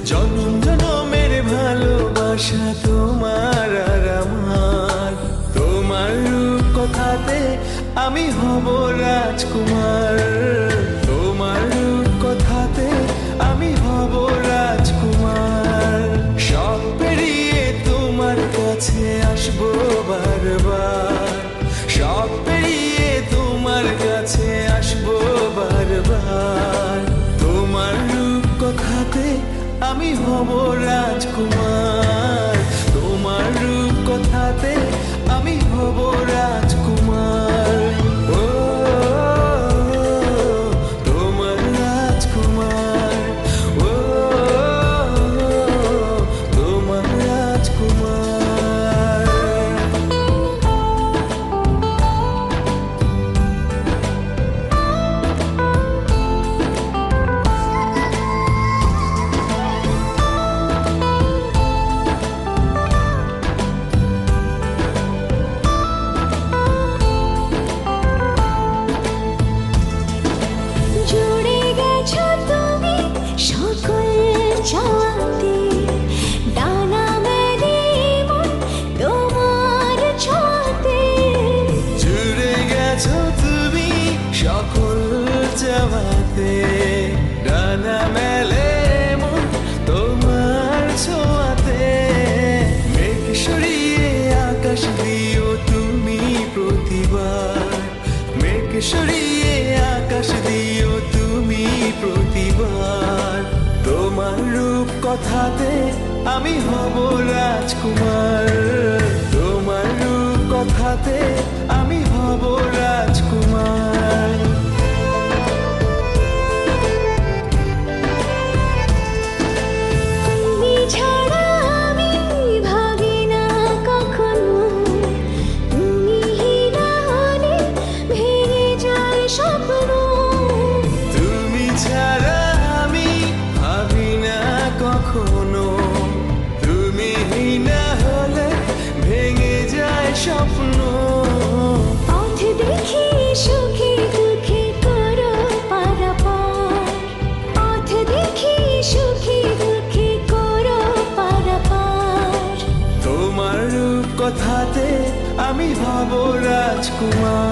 জনম জনমের ভালোবাসা তোমার আর আমার, তোমার রূপ কথাতে আমি হব রাজকুমার, তোমার রূপ কথাতে আমি হব রাজকুমার। সব পেরিয়ে তোমার কাছে আসবো বারবার, সব পেরিয়ে তোমার কাছে আসবো বারবার। তোমার রূপ কথাতে আমি হব রাজকুমার, তোমার রূপ কথাতে আমি হব রাজকুমার। ও তোমার রাজকুমার, ও তোমার রাজকুমার। জুড়ে গেছো তুমি সকল চাঁদে, ডানা মেলে মন তোমার ছোঁয়াতে। জুড়ে গেছো তুমি সকল চাওয়াতে, ডানা মেলে মন তোমার ছোঁয়াতে। মেঘ সরিয়ে আকাশ দিও তুমি প্রতিবার, মেঘ সরিয়ে আকাশ দিও তুমি প্রতিবার। তোমার রূপ কথাতে আমি হব রাজকুমার, তোমার রূপ কথাতে আমি হব রাজকুমার। তুমি ছাড়া আমি ভাবি না কখনো, তুমি না হলে ভেঙে যায় স্বপ্ন। তুমি ছাড়া আমি ভাবি না কখনো, তুমি না হলে ভেঙে যায় স্বপ্ন। পথ দেখি সুখে দুঃখে করো পারাপার, পথ দেখি সুখে দুঃখে করো পারাপার। তোমার রূপ কথাতে আমি হব রাজকুমার।